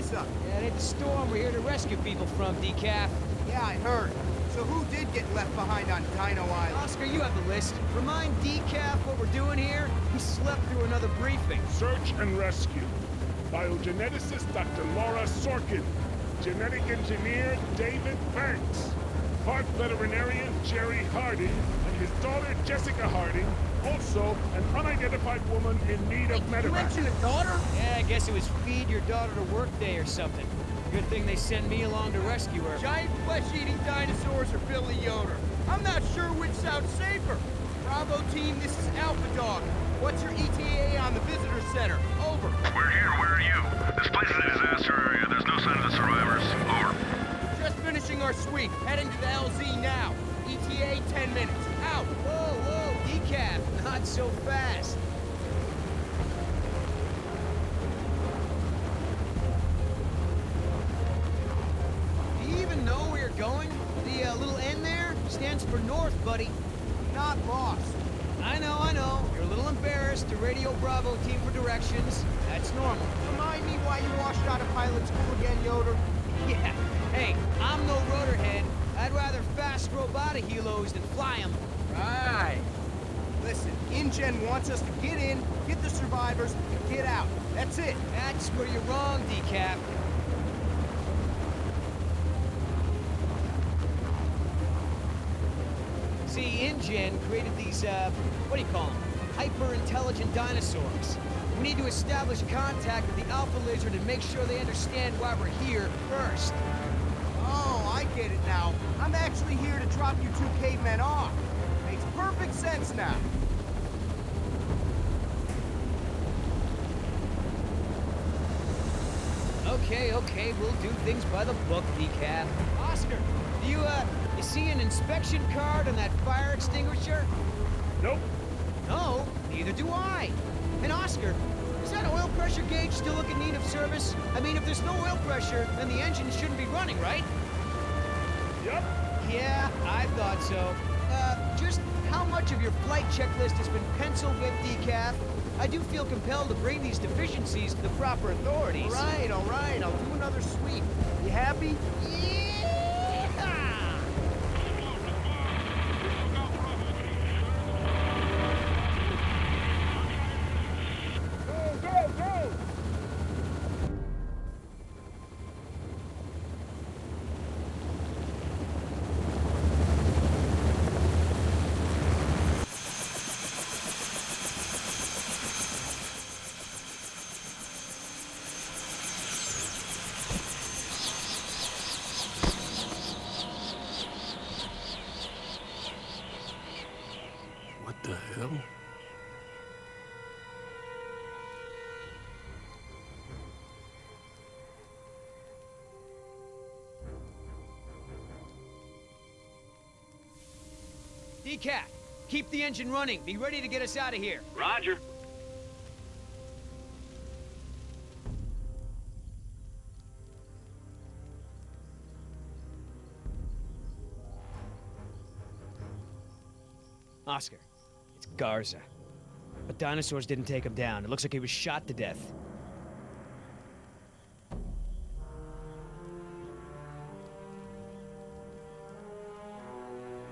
What's up? Yeah, it's a storm we're here to rescue people from, Decaf. Yeah, I heard. So who did get left behind on Dino Island? Oscar, you have the list. Remind Decaf what we're doing here. He slept through another briefing. Search and rescue. Biogeneticist Dr. Laura Sorkin. Genetic engineer David Banks. Park veterinarian Jerry Harding and his daughter Jessica Harding. Also, an unidentified woman in need of medevac. You mentioned a daughter? Yeah, I guess it was feed your daughter to work day or something. Good thing they sent me along to rescue her. Giant flesh-eating dinosaurs or Billy Yoder? I'm not sure which sounds safer. Bravo team, this is Alpha Dog. What's your ETA on the visitor center? Over. We're here. Where are you? This place is a disaster area. There's no sign of the survivors. Over. Just finishing our sweep. Heading to the LZ now. ETA 10 minutes. Out. Whoa, Decaf, not so fast. Do you even know where you're going? The little N there stands for north, buddy. Not lost. I know. You're a little embarrassed to radio Bravo team for directions. That's normal. Remind me why you washed out of pilot school again, Yoder? Yeah. Hey, I'm no rotorhead. I'd rather fast robota helos than fly them. Right. Listen, InGen wants us to get in, get the survivors, and get out. That's it. That's where you're wrong, Decaf. See, InGen created these, what do you call them? Hyper-intelligent dinosaurs. We need to establish contact with the Alpha Lizard and make sure they understand why we're here first. Oh, I get it now. I'm actually here to drop you two cavemen off. Makes perfect sense now. Okay, we'll do things by the book, Decaf. Oscar, do you see an inspection card on that fire extinguisher? Nope. No, neither do I. And Oscar, is that oil pressure gauge still look in need of service? I mean, if there's no oil pressure, then the engine shouldn't be running, right? Yup. Yeah, I thought so. Just how much of your flight checklist has been penciled with, Decaf? I do feel compelled to bring these deficiencies to the proper authorities. All right. I'll do another sweep. You happy? Yeah! Go! What the hell? Decaf, keep the engine running. Be ready to get us out of here. Roger. Oscar, it's Garza. But dinosaurs didn't take him down. It looks like he was shot to death.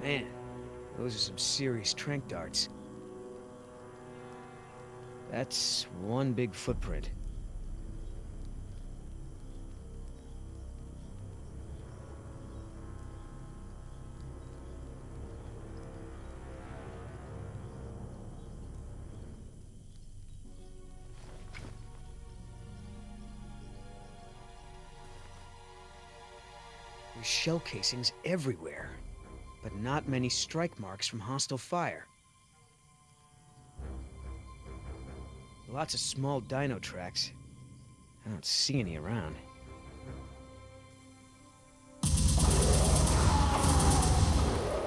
Man, those are some serious tranq darts. That's one big footprint. There's shell casings everywhere, but not many strike marks from hostile fire. Lots of small dino tracks. I don't see any around.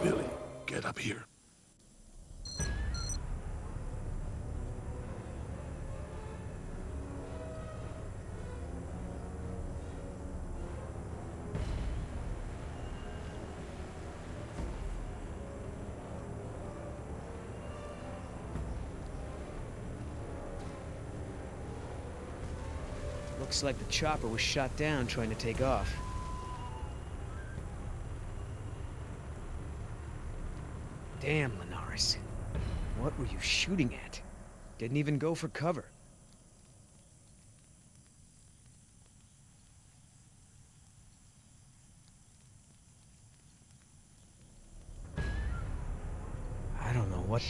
Billy, get up here. Looks like the chopper was shot down trying to take off. Damn, Linares. What were you shooting at? Didn't even go for cover. I don't know what...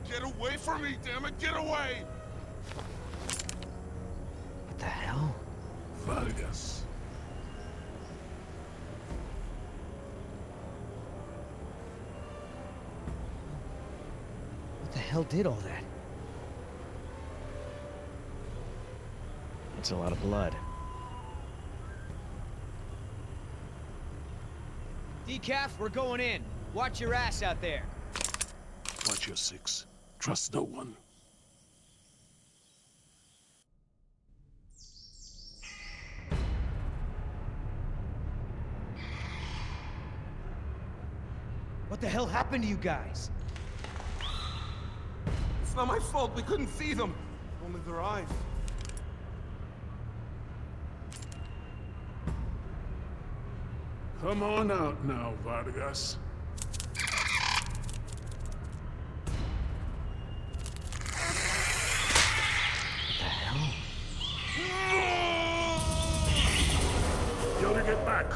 Get away from me, damn it! Get away! What the hell? Vargas. What the hell did all that? That's a lot of blood. Decaf, we're going in. Watch your ass out there. Watch your six. Trust no one. What the hell happened to you guys? It's not my fault. We couldn't see them. Only their eyes. Come on out now, Vargas. Yoda, get back!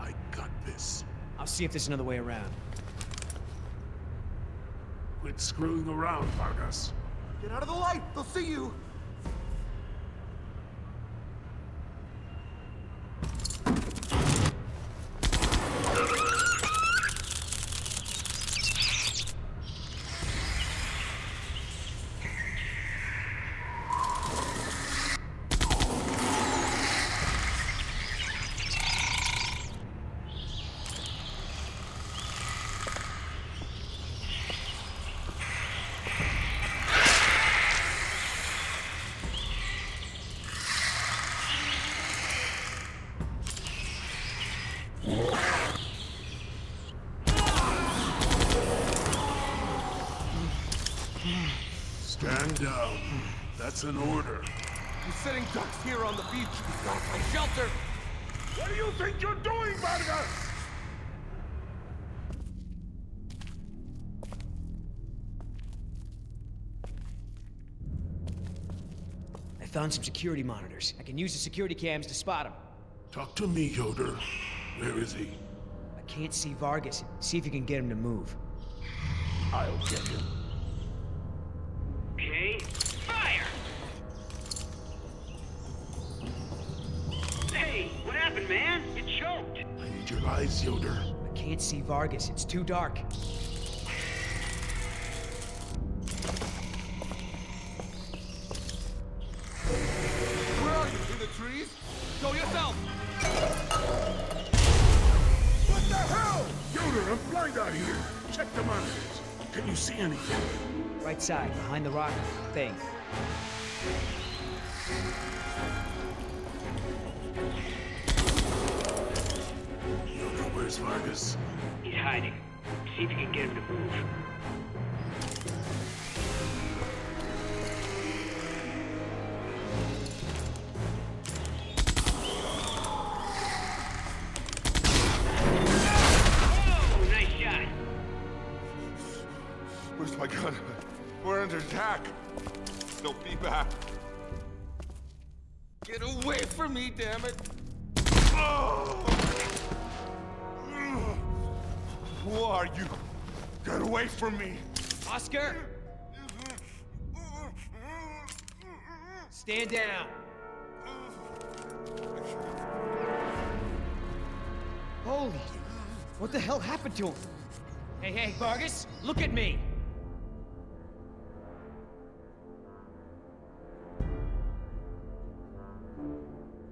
I got this. I'll see if there's another way around. Quit screwing around, Vargas. Get out of the light. They'll see you. Stand down. That's an order. We're setting ducks here on the beach. We've got to find shelter. What do you think you're doing, Vargas? I found some security monitors. I can use the security cams to spot them. Talk to me, Yoder. Where is he? I can't see Vargas. See if you can get him to move. I'll get him. Okay, fire! Hey, what happened, man? You choked. I need your eyes, Yoder. I can't see Vargas. It's too dark. Where are you? In the trees? Show yourself. What the hell? Yoder, I'm blind out here. Check the monitors. Can you see anything? Right side, behind the rock thing. Yoder, where's Vargas? He's hiding. See if you can get him to move. Oh, nice shot. Where's my gun? We're under attack. They'll be back. Get away from me, damn it! Oh! Who are you? Get away from me! Oscar! Stand down. Holy... What the hell happened to him? Hey, hey, Vargas, look at me!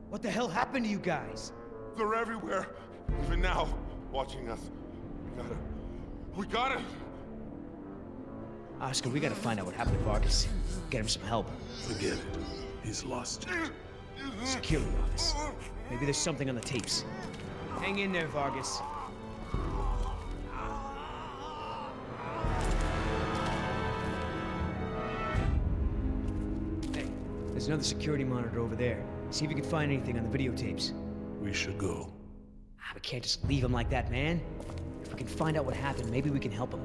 What the hell happened to you guys? They're everywhere. Even now, watching us. We gotta... Oscar, we gotta find out what happened to Vargas. Get him some help. Forget it. He's lost it. Security office. Maybe there's something on the tapes. Hang in there, Vargas. Hey, there's another security monitor over there. See if you can find anything on the videotapes. We should go. We can't just leave him like that, man. If we can find out what happened, maybe we can help him.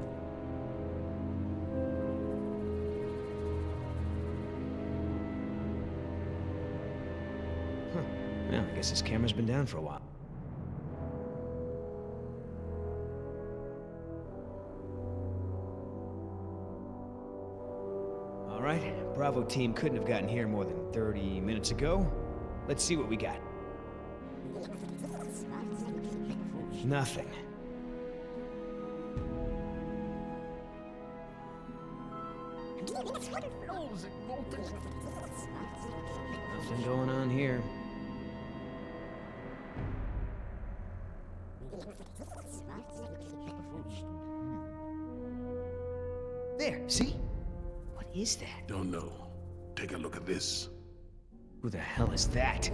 Huh. Well, I guess this camera's been down for a while. All right, Bravo team couldn't have gotten here more than 30 minutes ago. Let's see what we got. Nothing. Nothing going on here. There, see? What is that? Don't know. Take a look at this. Who the hell is that?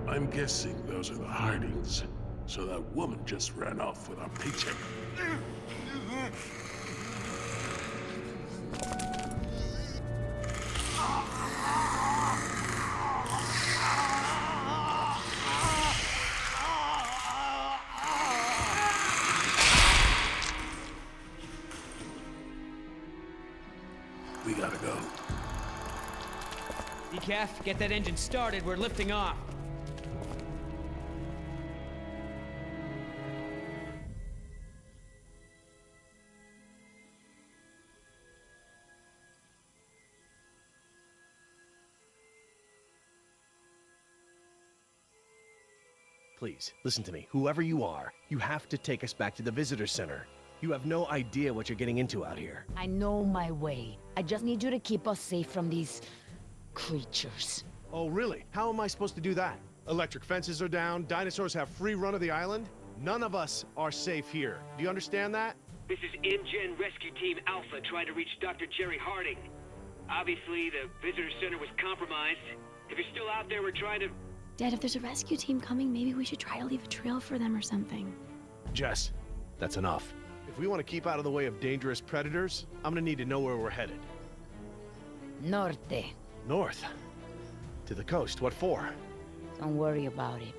I'm guessing those are the hidings. So that woman just ran off with our paycheck. We gotta go. Decaf, get that engine started. We're lifting off. Please, listen to me. Whoever you are, you have to take us back to the visitor center. You have no idea what you're getting into out here. I know my way. I just need you to keep us safe from these creatures. Oh, really? How am I supposed to do that? Electric fences are down, dinosaurs have free run of the island. None of us are safe here. Do you understand that? This is InGen Rescue Team Alpha trying to reach Dr. Jerry Harding. Obviously, the visitor center was compromised. If you're still out there, we're trying to... Dad, if there's a rescue team coming, maybe we should try to leave a trail for them or something. Jess, that's enough. If we want to keep out of the way of dangerous predators, I'm gonna need to know where we're headed. Norte. North? To the coast, what for? Don't worry about it.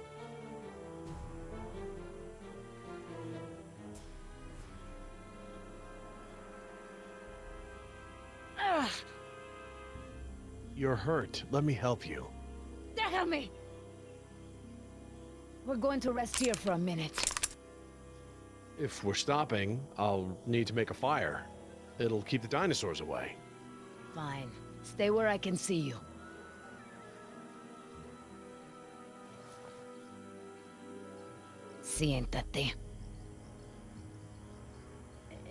Ugh. You're hurt. Let me help you. Déjame! We're going to rest here for a minute. If we're stopping, I'll need to make a fire. It'll keep the dinosaurs away. Fine. Stay where I can see you. Siéntate.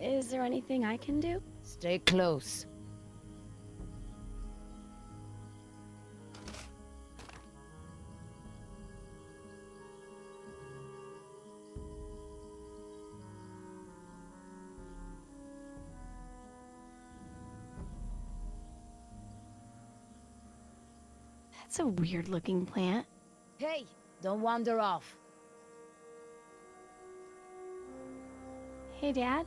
Is there anything I can do? Stay close. That's a weird-looking plant. Hey, don't wander off. Hey, Dad.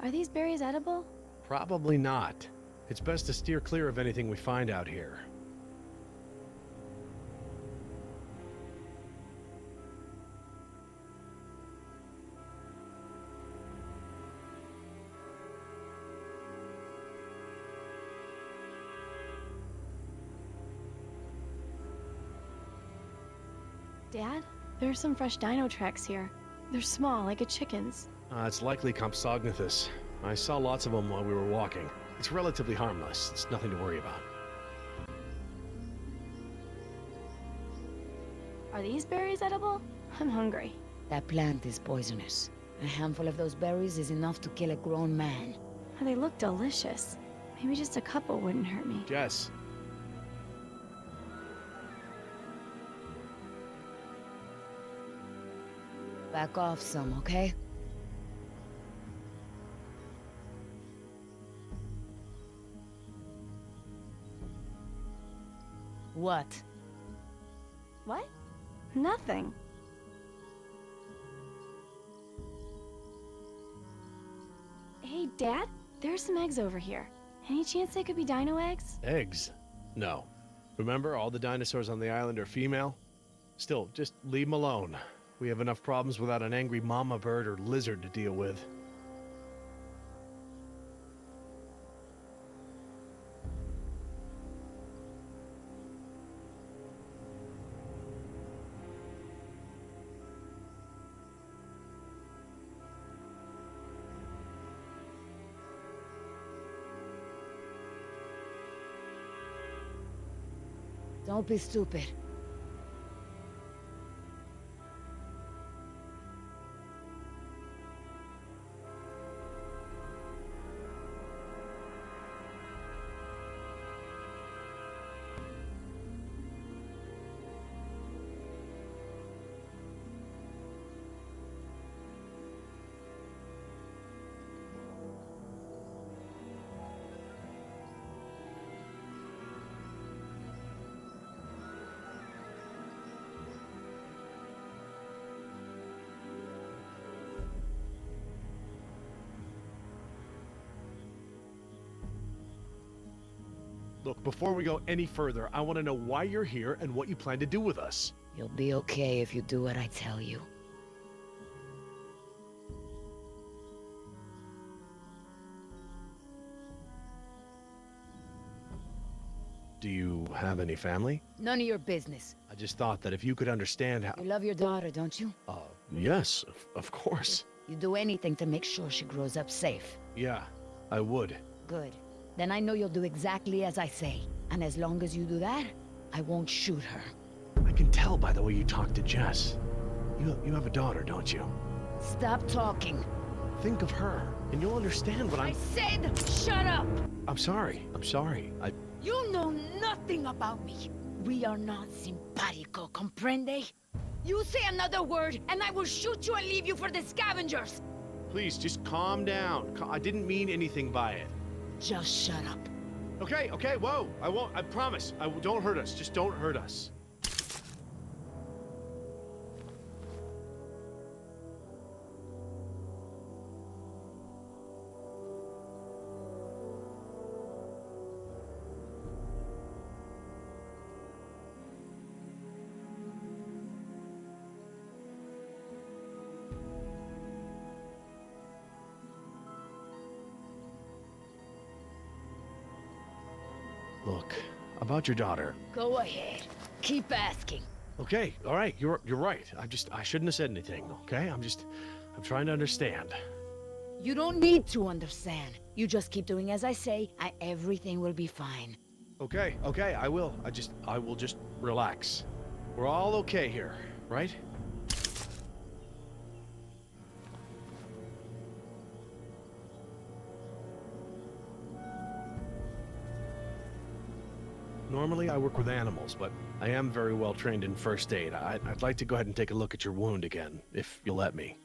Are these berries edible? Probably not. It's best to steer clear of anything we find out here. Dad, there are some fresh dino tracks here. They're small, like a chicken's. It's likely Compsognathus. I saw lots of them while we were walking. It's relatively harmless. It's nothing to worry about. Are these berries edible? I'm hungry. That plant is poisonous. A handful of those berries is enough to kill a grown man. They look delicious. Maybe just a couple wouldn't hurt me. Jess. Back off some, okay? What? What? Nothing. Hey, Dad, there's some eggs over here. Any chance they could be dino eggs? Eggs? No. Remember, all the dinosaurs on the island are female? Still, just leave them alone. We have enough problems without an angry mama bird or lizard to deal with. Don't be stupid. Look, before we go any further, I want to know why you're here and what you plan to do with us. You'll be okay if you do what I tell you. Do you have any family? None of your business. I just thought that if you could understand how... You love your daughter, don't you? Yes, of course. You do anything to make sure she grows up safe. Yeah, I would. Good. Then I know you'll do exactly as I say. And as long as you do that, I won't shoot her. I can tell by the way you talk to Jess. You have a daughter, don't you? Stop talking. Think of her, and you'll understand what I said shut up! I'm sorry. You know nothing about me. We are not simpatico, comprende? You say another word, and I will shoot you and leave you for the scavengers! Please, just calm down. I didn't mean anything by it. Just shut up. Okay, whoa. I won't, I promise. Don't hurt us. Just don't hurt us. Look, about your daughter. Go ahead. Keep asking. Okay, all right, you're right. I shouldn't have said anything, okay? I'm trying to understand. You don't need to understand. You just keep doing as I say, and everything will be fine. Okay, I will. I will just relax. We're all okay here, right? Normally, I work with animals, but I am very well trained in first aid. I'd like to go ahead and take a look at your wound again, if you'll let me.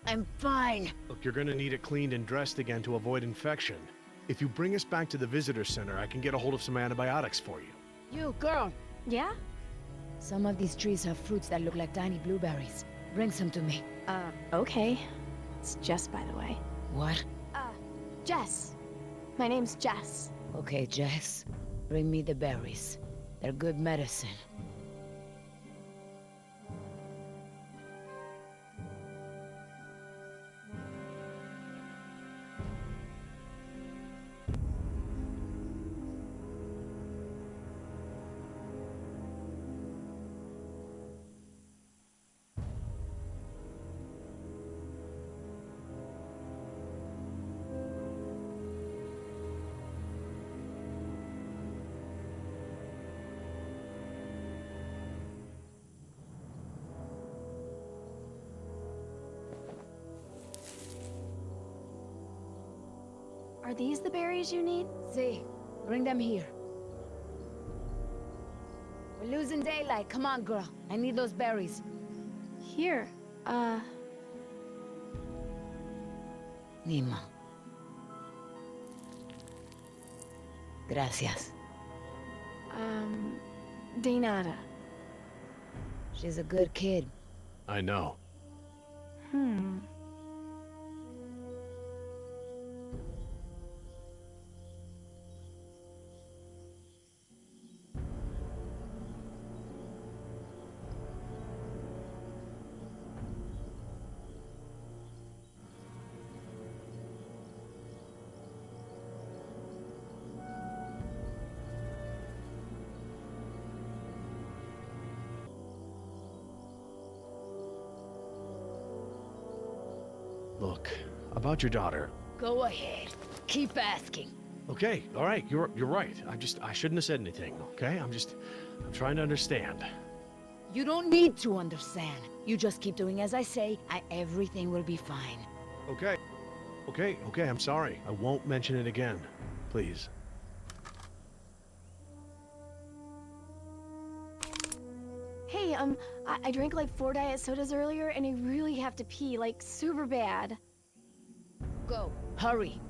I'm fine. Look, you're gonna need it cleaned and dressed again to avoid infection. If you bring us back to the visitor center, I can get a hold of some antibiotics for you. You, girl. Yeah? Some of these trees have fruits that look like tiny blueberries. Bring some to me. Okay. It's Jess, by the way. What? Jess. My name's Jess. Okay, Jess. Bring me the berries. They're good medicine. Are these the berries you need? See, bring them here. We're losing daylight. Come on, girl. I need those berries. Here. Nima. Gracias. De nada. She's a good kid. I know. about your daughter. Go ahead. Keep asking. Okay, all right, you're right. I shouldn't have said anything, okay? I'm trying to understand. You don't need to understand. You just keep doing as I say, and everything will be fine. Okay. Okay, I'm sorry. I won't mention it again. Please. Hey, I drank like 4 diet sodas earlier, and I really have to pee, like, super bad. Go. Hurry.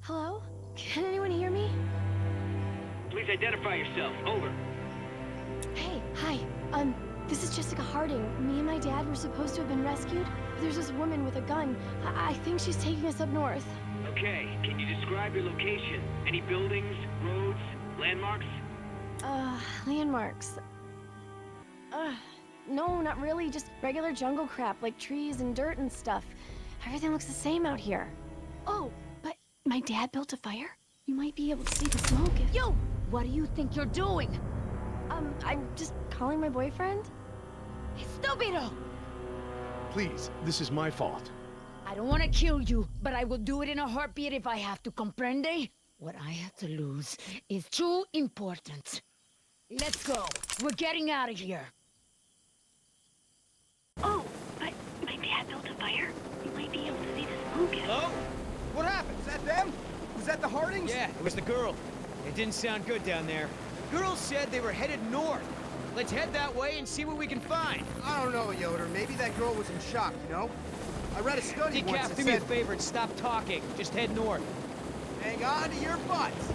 Hello? Can anyone hear me? Please identify yourself. Over. Hey, hi. This is Jessica Harding. Me and my dad were supposed to have been rescued. There's this woman with a gun. I think she's taking us up north. Okay, can you describe your location? Any buildings, roads, landmarks? Landmarks. No, not really. Just regular jungle crap, like trees and dirt and stuff. Everything looks the same out here. Oh, but my dad built a fire? You might be able to see the smoke if... You! What do you think you're doing? I'm just calling my boyfriend. Estupido! Please, this is my fault. I don't want to kill you, but I will do it in a heartbeat if I have to, comprende? What I have to lose is too important. Let's go. We're getting out of here. Oh, but my dad built a fire. You might be able to see the smoke if... Hello? What happened? Is that them? Was that the Hardings? Yeah, it was the girl. It didn't sound good down there. Girls said they were headed north. Let's head that way and see what we can find. I don't know, Yoder. Maybe that girl was in shock, you know? I read a study once Decaf, that do me a said... favor and stop talking. Just head north. Hang on to your butts.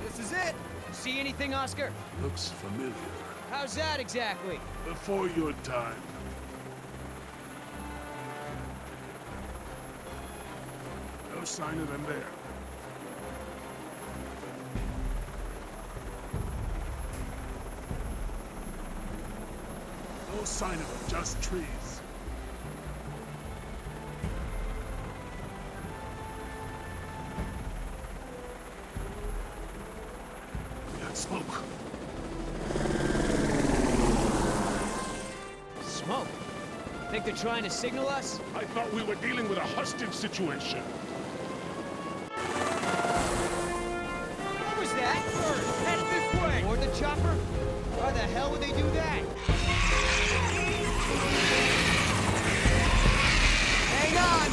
This is it. See anything, Oscar? Looks familiar. How's that exactly? Before your time. No sign of them there. No sign of them, just trees. We got smoke. Smoke? Think they're trying to signal us? I thought we were dealing with a hostage situation. What was that? Head this way! Or the chopper? Why the hell would they do that? Hang on.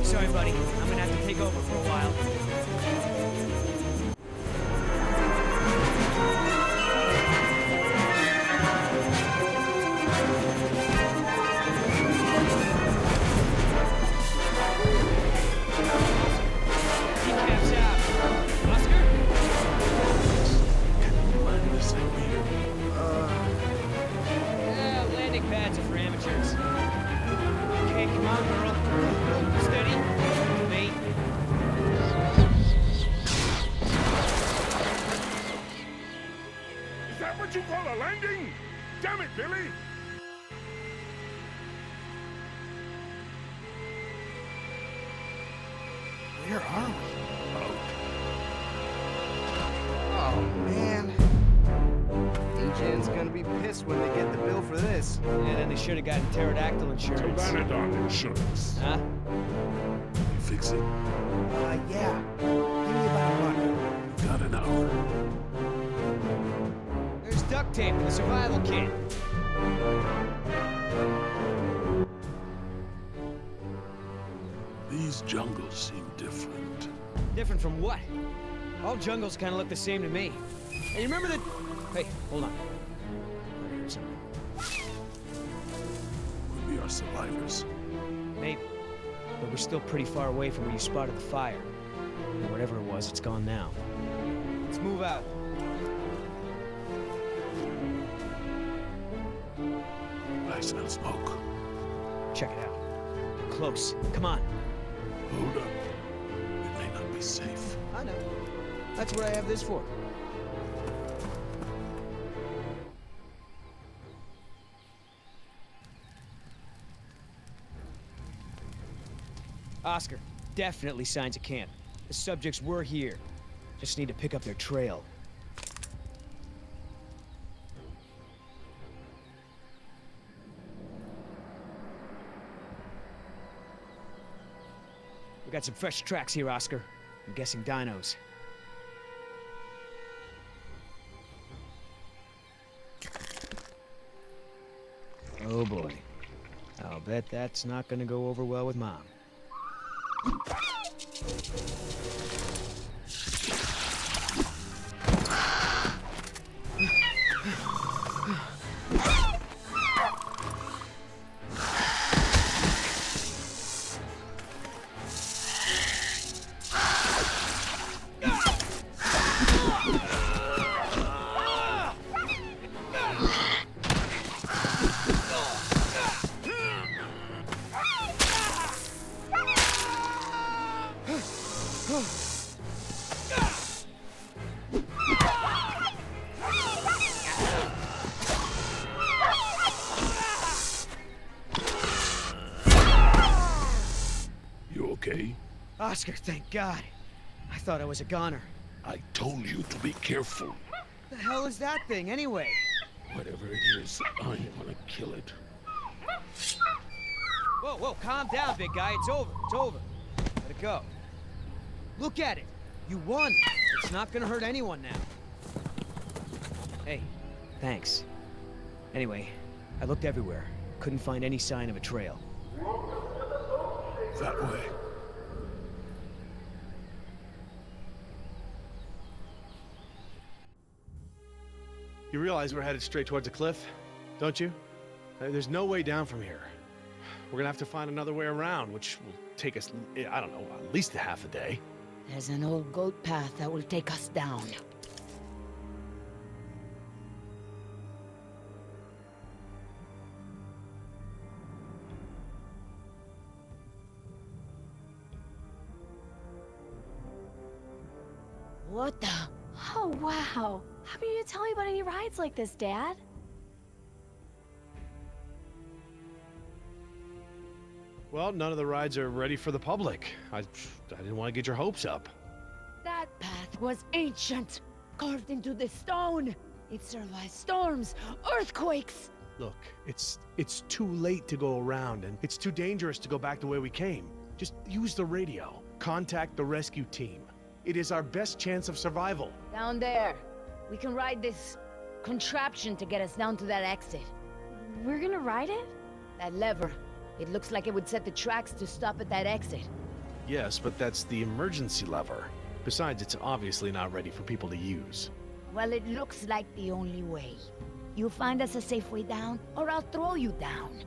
Sorry, buddy. I'm gonna have to take over for a while. Decaf's out. Oscar? Can you land this thing here? Yeah, landing pads are for amateurs. Okay, come on, girl. Steady. Wait. Is that what you call a landing? Damn it, Billy! Where are we? Out. Oh, man. DJ's gonna be pissed when they get the bill for this. Yeah, then they should have gotten pterodactyl insurance. Pteranodon insurance. Huh? You fix it? Yeah. Give me about a month. Got an hour. There's duct tape in the survival kit. These jungles seem different. Different from what? All jungles kind of look the same to me. And you remember the... Hey, hold on. I heard something. We'll be survivors. Maybe. But we're still pretty far away from where you spotted the fire. And whatever it was, it's gone now. Let's move out. I smell smoke. Check it out. We're close. Come on. Hold up. It may not be safe. I know. That's what I have this for. Oscar, definitely signs of camp. The subjects were here. Just need to pick up their trail. We got some fresh tracks here, Oscar. I'm guessing dinos. Oh boy. I'll bet that's not gonna go over well with Mom. You okay? Oscar, thank God. I thought I was a goner. I told you to be careful. The hell is that thing, anyway? Whatever it is, I'm gonna kill it. Whoa, whoa, calm down, big guy. It's over. It's over. Let it go. Look at it. You won. It's not gonna hurt anyone now. Hey, thanks. Anyway, I looked everywhere. Couldn't find any sign of a trail. That way. You realize we're headed straight towards a cliff, don't you? There's no way down from here. We're gonna have to find another way around, which will take us, I don't know, at least a half a day. There's an old goat path that will take us down. What the? Oh, wow. How come you didn't tell me about any rides like this, Dad? Well, none of the rides are ready for the public. I didn't want to get your hopes up. That path was ancient, carved into the stone. It survived storms, earthquakes. Look, it's too late to go around, and it's too dangerous to go back the way we came. Just use the radio. Contact the rescue team. It is our best chance of survival. Down there. We can ride this contraption to get us down to that exit. We're gonna ride it? That lever. It looks like it would set the tracks to stop at that exit. Yes, but that's the emergency lever. Besides, it's obviously not ready for people to use. Well, it looks like the only way. You find us a safe way down, or I'll throw you down.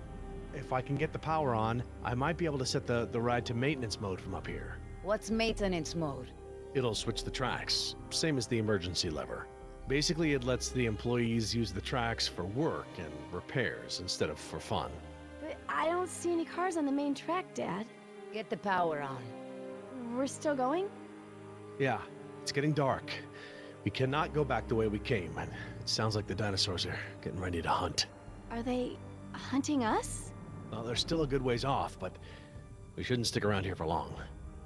If I can get the power on, I might be able to set the ride to maintenance mode from up here. What's maintenance mode? It'll switch the tracks, same as the emergency lever. Basically, it lets the employees use the tracks for work and repairs instead of for fun. But I don't see any cars on the main track, Dad. Get the power on. We're still going? Yeah, it's getting dark. We cannot go back the way we came, and it sounds like the dinosaurs are getting ready to hunt. Are they hunting us? Well, they're still a good ways off, but we shouldn't stick around here for long.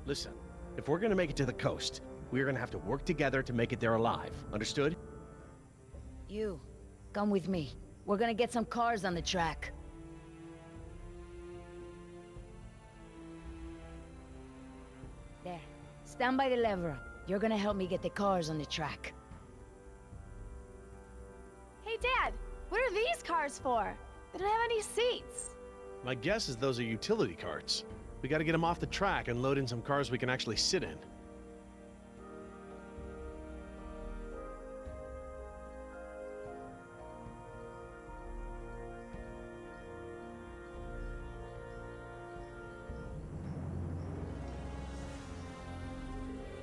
Listen, if we're gonna make it to the coast, we're gonna have to work together to make it there alive. Understood? You, come with me. We're gonna get some cars on the track. There. Stand by the lever. You're gonna help me get the cars on the track. Hey, Dad! What are these cars for? They don't have any seats. My guess is those are utility carts. We gotta get them off the track and load in some cars we can actually sit in.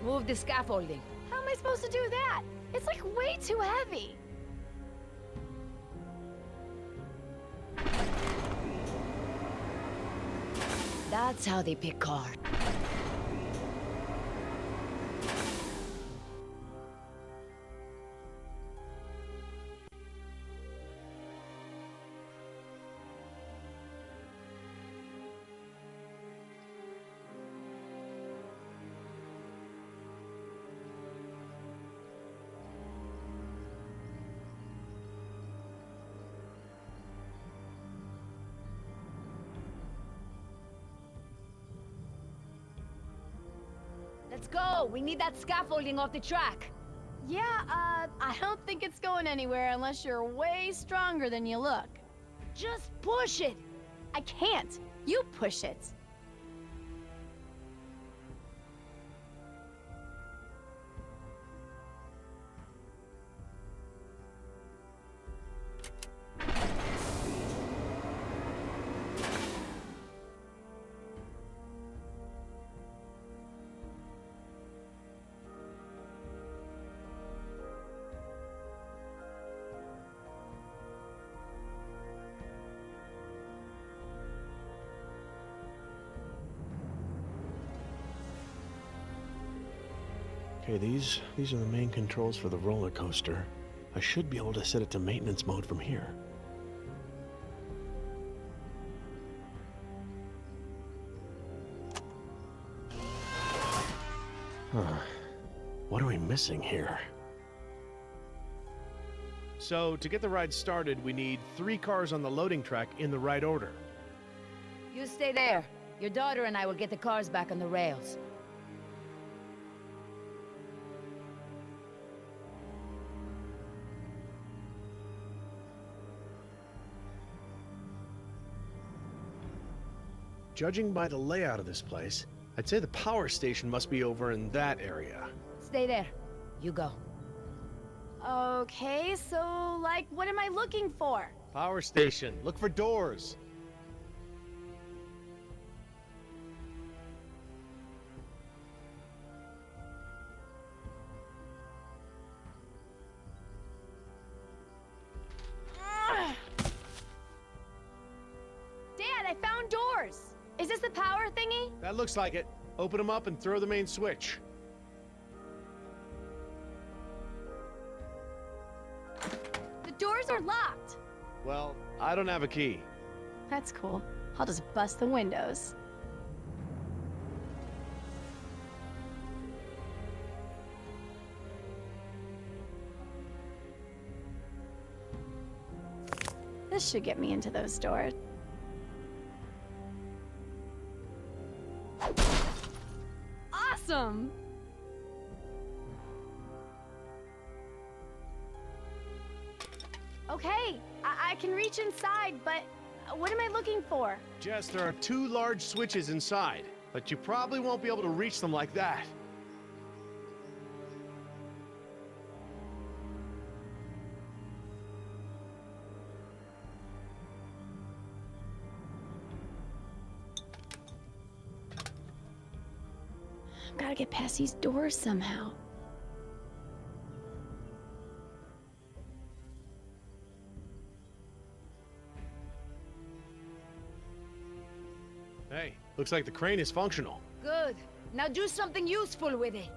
Move the scaffolding. How am I supposed to do that? It's like way too heavy. That's how they pick cards. Let's go! We need that scaffolding off the track. Yeah, I don't think it's going anywhere unless you're way stronger than you look. Just push it! I can't. You push it. Okay, these are the main controls for the roller coaster. I should be able to set it to maintenance mode from here. Huh. What are we missing here? So, to get the ride started, we need 3 cars on the loading track in the right order. You stay there. Your daughter and I will get the cars back on the rails. Judging by the layout of this place, I'd say the power station must be over in that area. Stay there. You go. Okay, so, like, what am I looking for? Power station. Look for doors. Dad, I found doors! Is this the power thingy? That looks like it. Open them up and throw the main switch. The doors are locked. Well, I don't have a key. That's cool. I'll just bust the windows. This should get me into those doors. Awesome! Okay, I can reach inside, but what am I looking for? Jess, there are 2 large switches inside, but you probably won't be able to reach them like that. I've got to get past these doors somehow. Hey, looks like the crane is functional. Good. Now do something useful with it.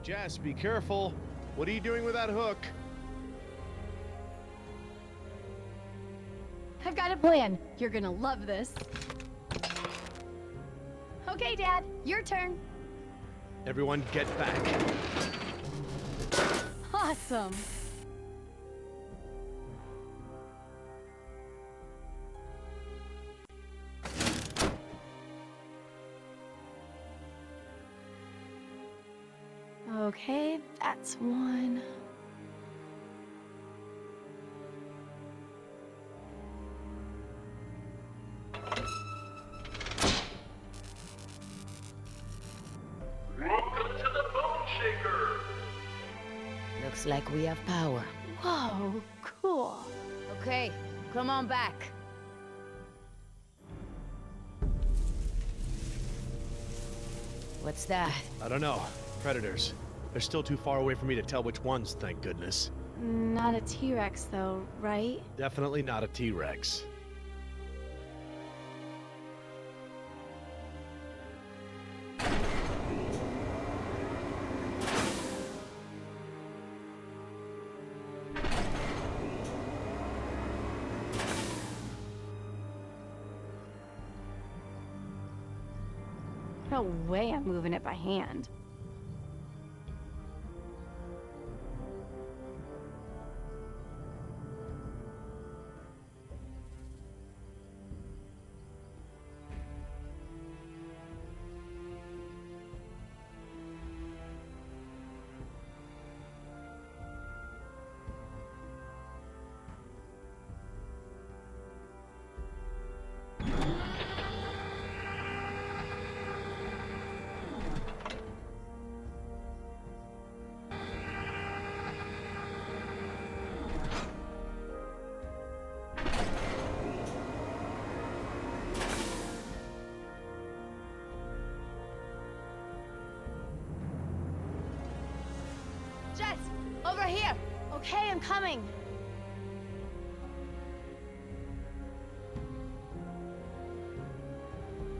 Jess, be careful. What are you doing with that hook? I've got a plan. You're gonna love this. Okay, Dad, your turn. Everyone get back. Awesome. Okay, that's one. Looks like we have power. Whoa, cool. Okay, come on back. What's that? I don't know. Predators. They're still too far away for me to tell which ones, thank goodness. Not a T-Rex, though, right? Definitely not a T-Rex. No way I'm moving it by hand. Jess, over here! Okay, I'm coming.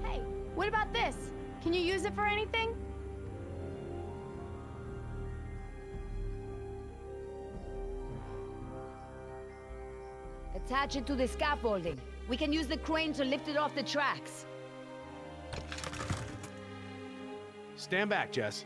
Hey, what about this? Can you use it for anything? Attach it to the scaffolding. We can use the crane to lift it off the tracks. Stand back, Jess.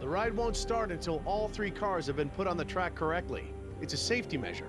The ride won't start until all 3 cars have been put on the track correctly. It's a safety measure.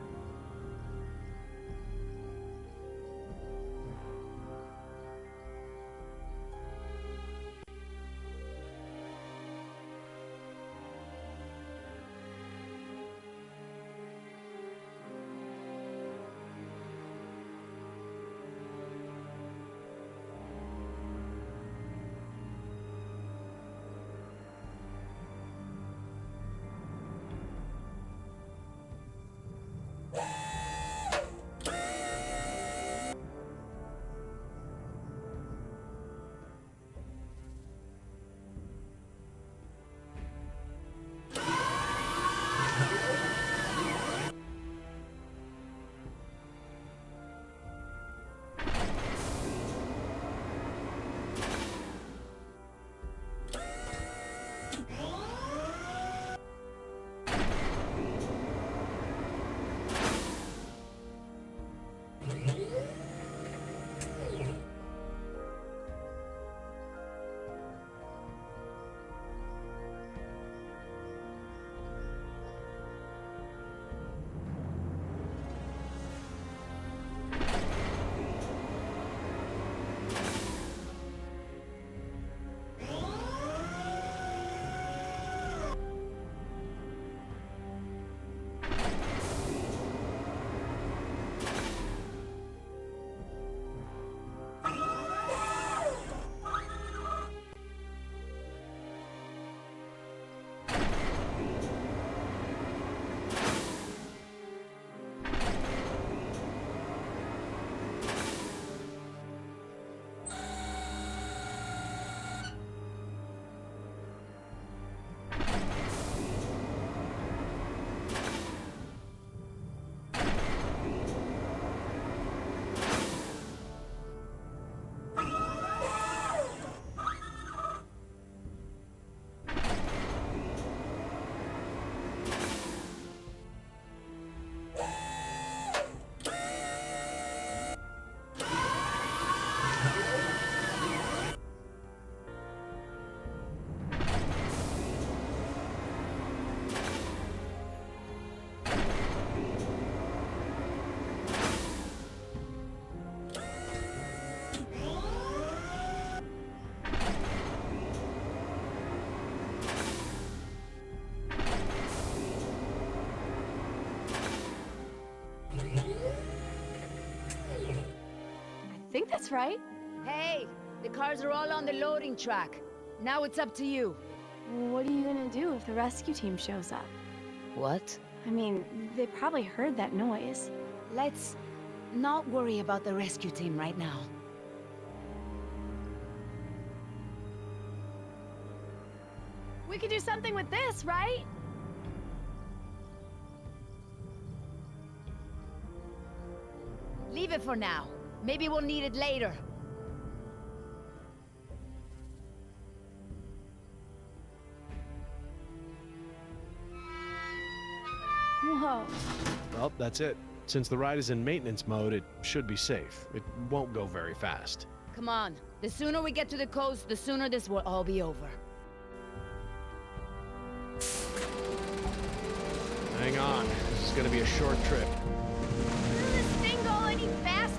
us, right? Hey, the cars are all on the loading track. Now it's up to you. What are you gonna do if the rescue team shows up? What? I mean, they probably heard that noise. Let's not worry about the rescue team right now. We could do something with this, right? Leave it for now. Maybe we'll need it later. Whoa. Well, that's it. Since the ride is in maintenance mode, it should be safe. It won't go very fast. Come on. The sooner we get to the coast, the sooner this will all be over. Hang on. This is gonna be a short trip. Doesn't this thing go any faster?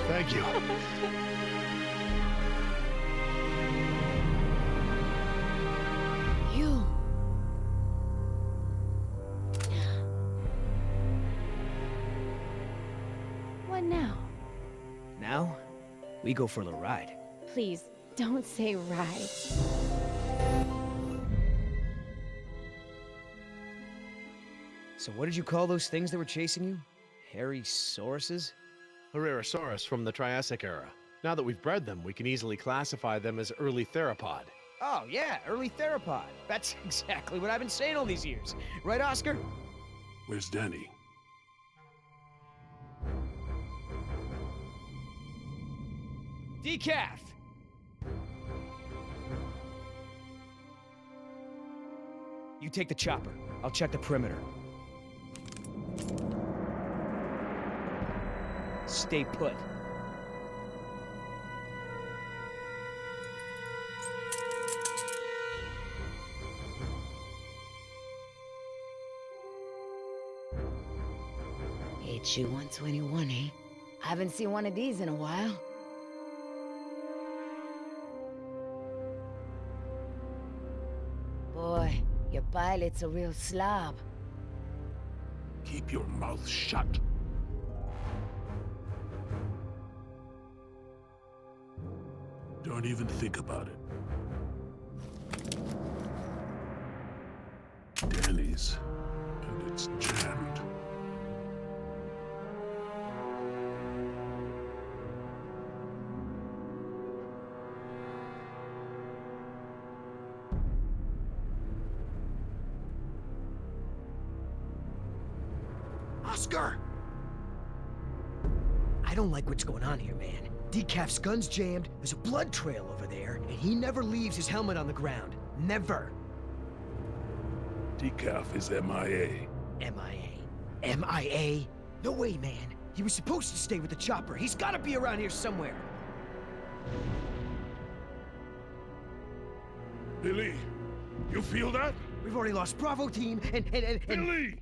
Thank you. You. What now? Now, we go for the ride. Please, don't say ride. So what did you call those things that were chasing you? Hairy sauruses? Herrerasaurus from the Triassic era. Now that we've bred them, we can easily classify them as early theropod. Oh, yeah, early theropod. That's exactly what I've been saying all these years. Right, Oscar? Where's Danny? Decaf! You take the chopper. I'll check the perimeter. Stay put. HU-121, eh? I haven't seen one of these in a while. Boy, your pilot's a real slob. Keep your mouth shut. Don't even think about it. Danny's, and it's jammed. Oscar! I don't like what's going on here, man. Decaf's gun's jammed, there's a blood trail over there, and he never leaves his helmet on the ground. Never. Decaf is MIA. MIA? MIA? No way, man. He was supposed to stay with the chopper. He's gotta be around here somewhere. Billy, you feel that? We've already lost Bravo team, and... Billy!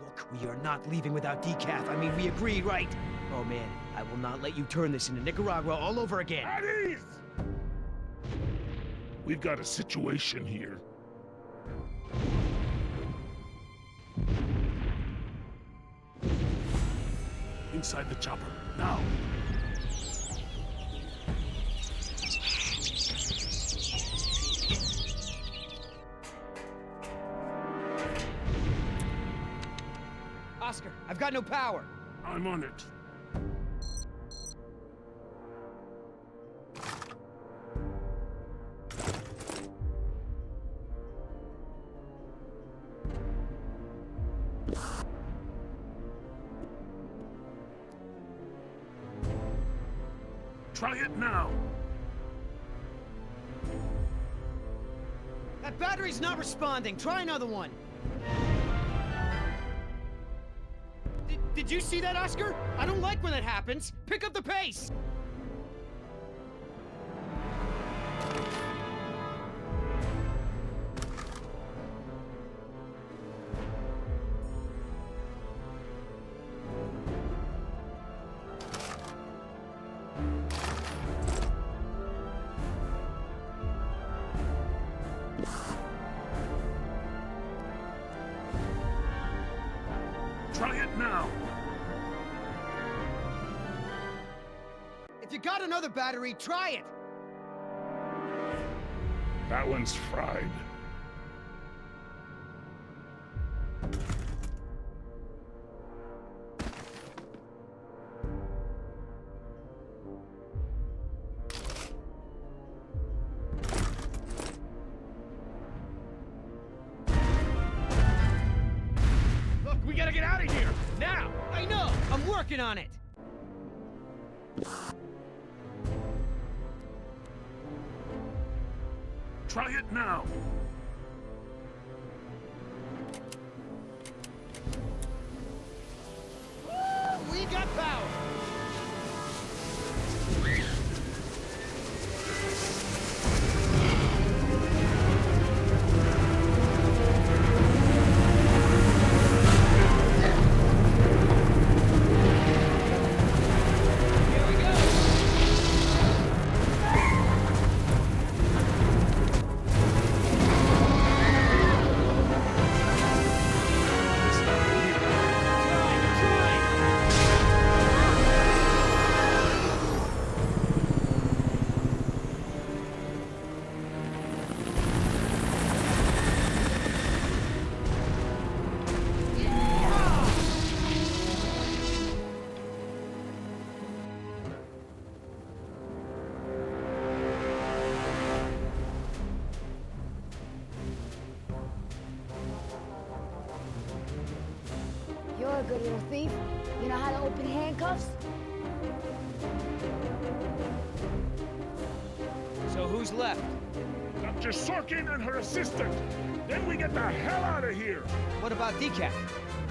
Look, we are not leaving without Decaf. I mean, we agreed, right? Oh, man, I will not let you turn this into Nicaragua all over again. At ease! We've got a situation here. Inside the chopper, now. Oscar, I've got no power. I'm on it. Try it now. That battery's not responding. Try another one. Did you see that, Oscar? I don't like when that happens. Pick up the pace. Try it now. If you got another battery, try it. That one's fried. Look, we gotta get out of here, now! I know, I'm working on it! Try it now. We got power! You're a good little thief. You know how to open handcuffs? So who's left? Dr. Sorkin and her assistant. Then we get the hell out of here. What about Decaf?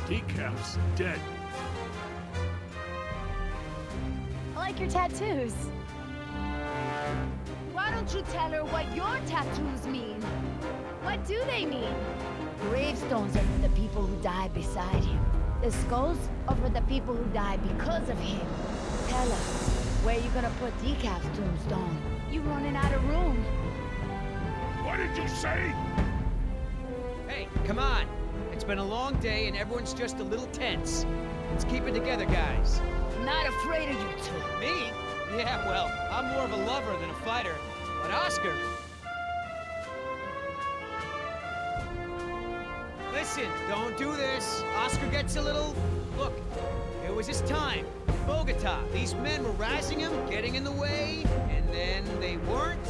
Decaf's dead. I like your tattoos. Why don't you tell her what your tattoos mean? What do they mean? Gravestones are for the people who died beside him. The skulls are for the people who died because of him. Tell us, where you gonna put Decaf's tombstone? You running out of room. What did you say? Hey, come on. It's been a long day and everyone's just a little tense. Let's keep it together, guys. I'm not afraid of you two. Me? Yeah, well, I'm more of a lover than a fighter. But Oscar... Listen, don't do this. Oscar gets a little... Look, it was his time. Bogota. These men were razzing him, getting in the way, and then they weren't.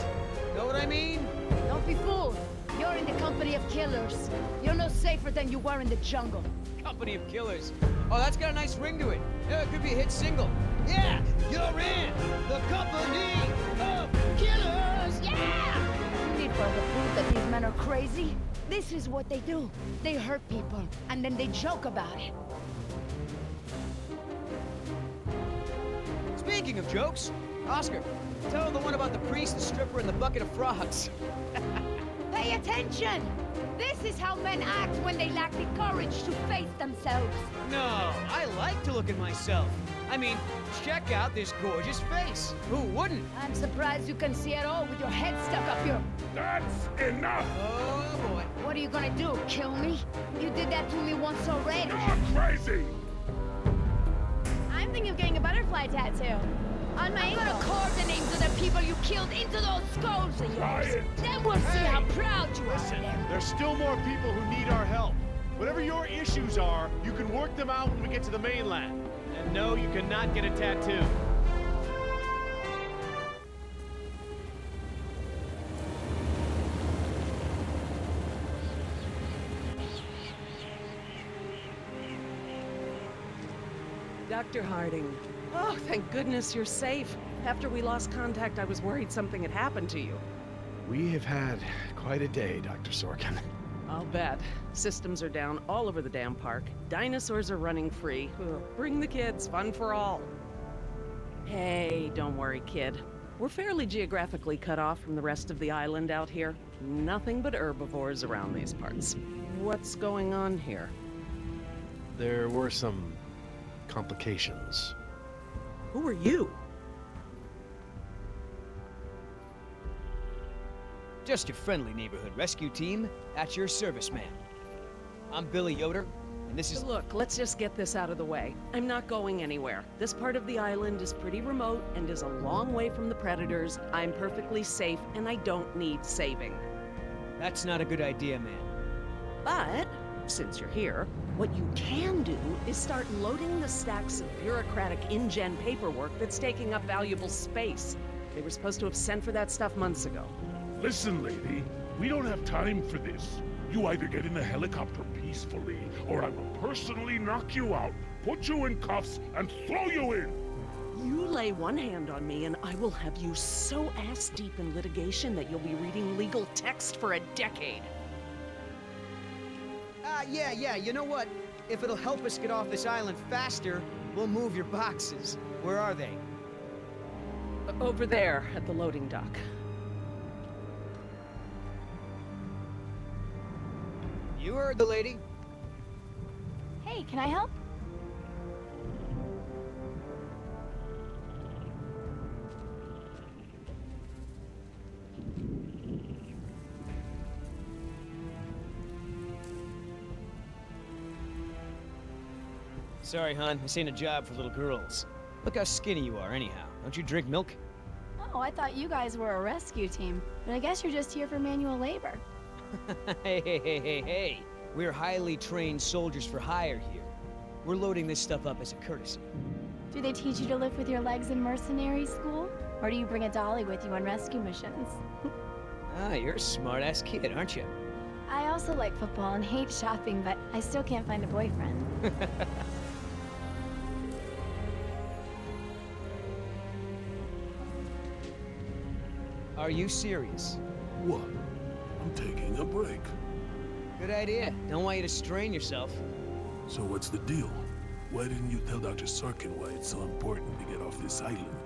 Know what I mean? Don't be fooled. You're in the company of killers. You're no safer than you were in the jungle. Company of killers. Oh, that's got a nice ring to it. Yeah, it could be a hit single. Yeah, you're in the company of killers. Yeah! You need further proof that these men are crazy? This is what they do. They hurt people, and then they joke about it. Speaking of jokes, Oscar, tell her the one about the priest, the stripper, and the bucket of frogs. Pay attention! This is how men act when they lack the courage to face themselves. No, I like to look at myself. I mean, check out this gorgeous face. Who wouldn't? I'm surprised you can see at all with your head stuck up your... That's enough! Oh, boy. What are you gonna do, kill me? You did that to me once already. You're crazy! I'm thinking of getting a butterfly tattoo. On my ankle. I'm gonna carve the names of the people you killed into those skulls of yours. Riot. Then we'll see how proud you are of Listen, them. there's still more people who need our help. Whatever your issues are, you can work them out when we get to the mainland. And no, you cannot get a tattoo. Dr. Harding. Oh, thank goodness you're safe. After we lost contact, I was worried something had happened to you. We have had quite a day, Dr. Sorkin. I'll bet. Systems are down all over the damn park. Dinosaurs are running free. Ugh, bring the kids, fun for all. Hey, don't worry, kid. We're fairly geographically cut off from the rest of the island out here. Nothing but herbivores around these parts. What's going on here? There were some complications. Who are you? Just your friendly neighborhood rescue team. At your service, ma'am. I'm Billy Yoder, and this is... Look, let's just get this out of the way. I'm not going anywhere. This part of the island is pretty remote and is a long way from the predators. I'm perfectly safe, and I don't need saving. That's not a good idea, ma'am. But, since you're here, what you can do is start loading the stacks of bureaucratic InGen paperwork that's taking up valuable space. They were supposed to have sent for that stuff months ago. Listen, lady, we don't have time for this. You either get in the helicopter peacefully, or I will personally knock you out, put you in cuffs, and throw you in! You lay one hand on me and I will have you so ass-deep in litigation that you'll be reading legal text for a decade. Yeah, you know what? If it'll help us get off this island faster, we'll move your boxes. Where are they? Over there, at the loading dock. You heard the lady. Hey, can I help? Sorry, hon. This ain't a job for little girls. Look how skinny you are, anyhow. Don't you drink milk? Oh, I thought you guys were a rescue team. But I guess you're just here for manual labor. Hey. We're highly trained soldiers for hire here. We're loading this stuff up as a courtesy. Do they teach you to live with your legs in mercenary school? Or do you bring a dolly with you on rescue missions? You're a smart-ass kid, aren't you? I also like football and hate shopping, but I still can't find a boyfriend. Are you serious? What? I'm taking a break. Good idea. Don't want you to strain yourself. So what's the deal? Why didn't you tell Dr. Sorkin why it's so important to get off this island?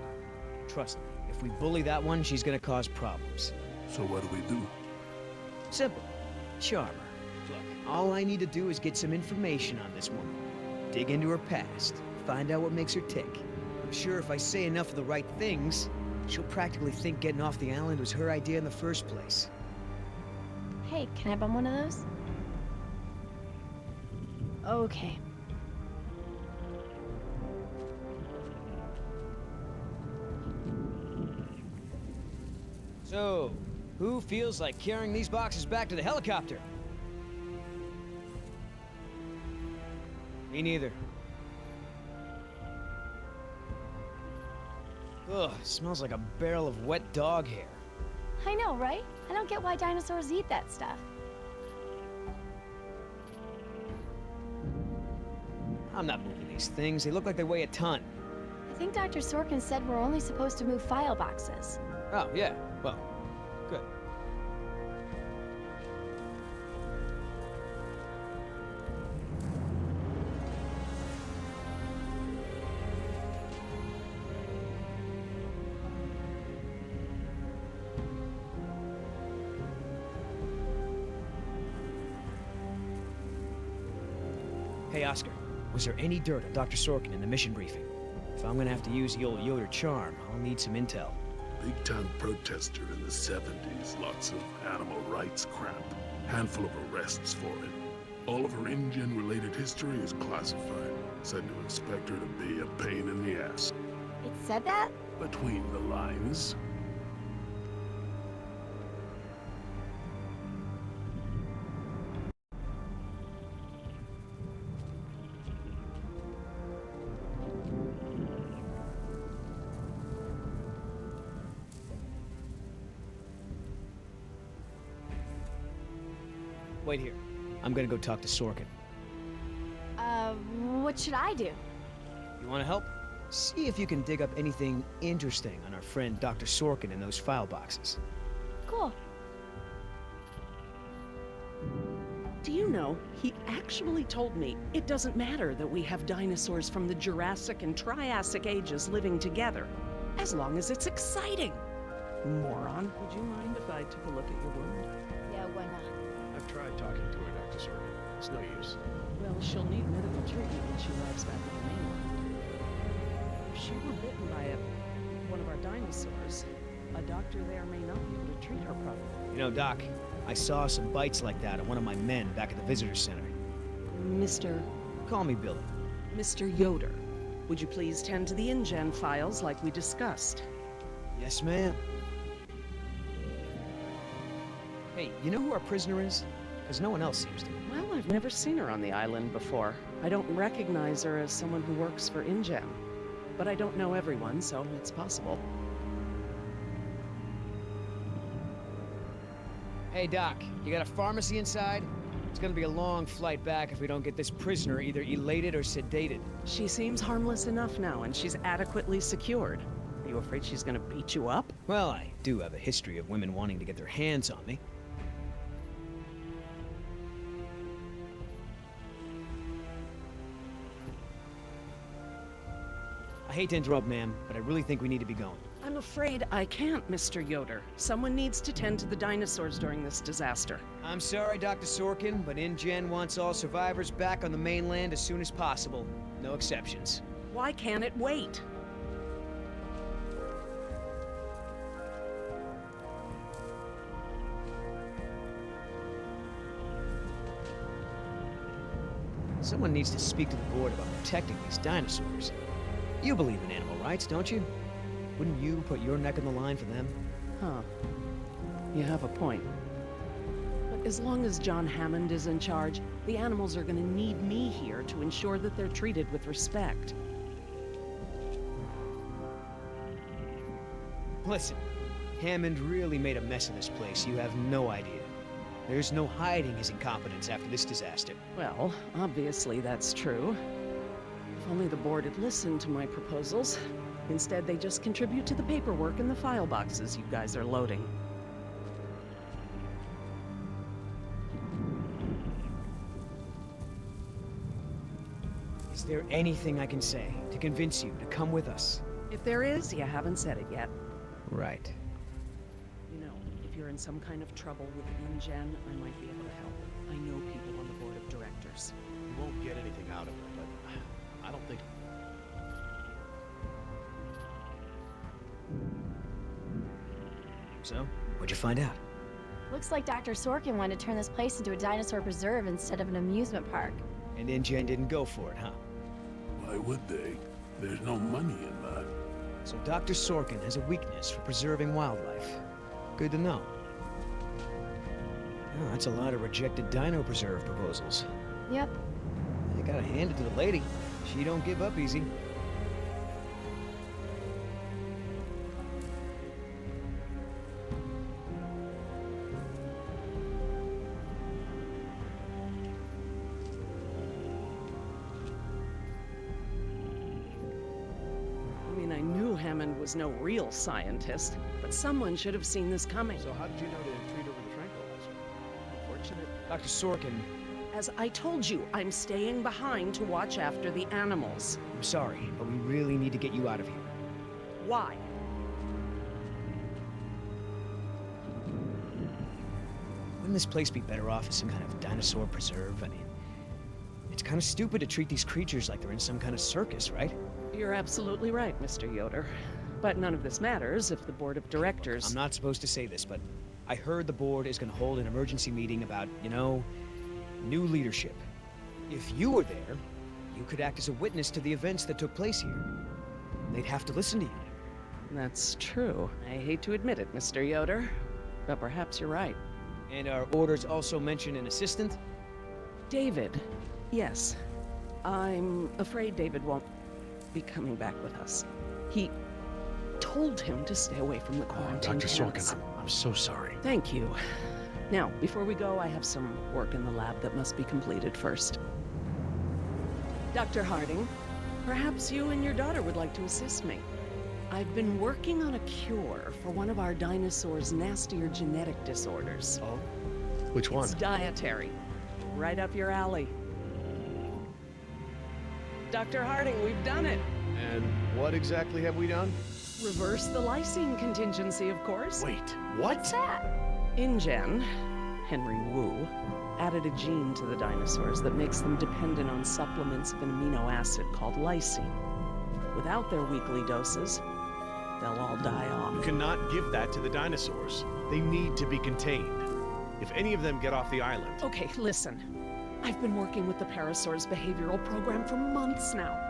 Trust me, if we bully that one, she's gonna cause problems. So what do? Simple. Charm her. Look, all I need to do is get some information on this woman. dig into her past, find out what makes her tick. I'm sure if I say enough of the right things, she'll practically think getting off the island was her idea in the first place. Hey, can I bum one of those? Okay. So, who feels like carrying these boxes back to the helicopter? Me neither. Ugh, smells like a barrel of wet dog hair. I know, right? I don't get why dinosaurs eat that stuff. I'm not moving these things. They look like they weigh a ton. I think Dr. Sorkin said we're only supposed to move file boxes. Oh, yeah. Well, good. Hey, Oscar. Was there any dirt on Dr. Sorkin in the mission briefing? If I'm gonna have to use the old Yoder charm, I'll need some intel. Big-time protester in the 70s, lots of animal rights crap. Handful of arrests for it. All of her InGen-related history is classified. Said to expect her to be a pain in the ass. It said that? Between the lines. Wait here. I'm gonna go talk to Sorkin. What should I do? You wanna help? See if you can dig up anything interesting on our friend Dr. Sorkin in those file boxes. Cool. Do you know, he actually told me it doesn't matter that we have dinosaurs from the Jurassic and Triassic ages living together, as long as it's exciting. Moron. Would you mind if I took a look at your wound? Yeah, why not? I've tried talking to her, Dr. Sorkin. It's no use. Well, she'll need medical treatment when she arrives back on the mainland. If she were bitten by one of our dinosaurs, a doctor there may not be able to treat her properly. You know, Doc, I saw some bites like that on one of my men back at the visitor center. Mr. Call me Billy. Mr. Yoder, would you please tend to the InGen files like we discussed? Yes, ma'am. Hey, you know who our prisoner is? Because no one else seems to. Well, I've never seen her on the island before. I don't recognize her as someone who works for InGen. But I don't know everyone, so it's possible. Hey, Doc, you got a pharmacy inside? It's gonna be a long flight back if we don't get this prisoner either elated or sedated. She seems harmless enough now, and she's adequately secured. Are you afraid she's gonna beat you up? Well, I do have a history of women wanting to get their hands on me. I hate to interrupt, ma'am, but I really think we need to be going. I'm afraid I can't, Mr. Yoder. Someone needs to tend to the dinosaurs during this disaster. I'm sorry, Dr. Sorkin, but InGen wants all survivors back on the mainland as soon as possible. No exceptions. Why can't it wait? Someone needs to speak to the board about protecting these dinosaurs. You believe in animal rights, don't you? Wouldn't you put your neck on the line for them? Huh. You have a point. But as long as John Hammond is in charge, the animals are gonna need me here to ensure that they're treated with respect. Listen, Hammond really made a mess of this place. You have no idea. There's no hiding his incompetence after this disaster. Well, obviously that's true. If only the board had listened to my proposals. Instead, they just contribute to the paperwork in the file boxes you guys are loading. Is there anything I can say to convince you to come with us? If there is, you haven't said it yet. Right. You know, if you're in some kind of trouble with InGen, I might be able to help. I know people on the board of directors. You won't get anything out of it, but So, what'd you find out? Looks like Dr. Sorkin wanted to turn this place into a dinosaur preserve instead of an amusement park. And InGen didn't go for it, huh? Why would they? There's no money in that. So Dr. Sorkin has a weakness for preserving wildlife. Good to know. Oh, that's a lot of rejected dino preserve proposals. Yep. I gotta hand it to the lady. She don't give up easy. I knew Hammond was no real scientist, but someone should have seen this coming. So how did you know to treat her with a tranquilizer? Unfortunate. Dr. Sorkin, As I told you, I'm staying behind to watch after the animals. I'm sorry, but we really need to get you out of here. Why? Wouldn't this place be better off as some kind of dinosaur preserve? I mean, it's kind of stupid to treat these creatures like they're in some kind of circus, right? You're absolutely right, Mr. Yoder. But none of this matters if the board of directors... I'm not supposed to say this, but I heard the board is going to hold an emergency meeting about, you know, new leadership. If you were there, you could act as a witness to the events that took place here. They'd have to listen to you. That's true. I hate to admit it, Mr. Yoder, but perhaps you're right. And our orders also mention an assistant? David. Yes. I'm afraid David won't be coming back with us. He told him to stay away from the quarantine Dr. camps. Sorkin, I'm so sorry. Thank you. Now, before we go, I have some work in the lab that must be completed first. Dr. Harding, perhaps you and your daughter would like to assist me. I've been working on a cure for one of our dinosaurs' nastier genetic disorders. Oh? Which one? It's dietary. Right up your alley. Dr. Harding, we've done it. And what exactly have we done? Reverse the lysine contingency, of course. Wait, what? What's that? InGen, Henry Wu, added a gene to the dinosaurs that makes them dependent on supplements of an amino acid called lysine. Without their weekly doses, they'll all die off. You cannot give that to the dinosaurs. They need to be contained. If any of them get off the island... Okay, listen. I've been working with the Parasaur's behavioral program for months now.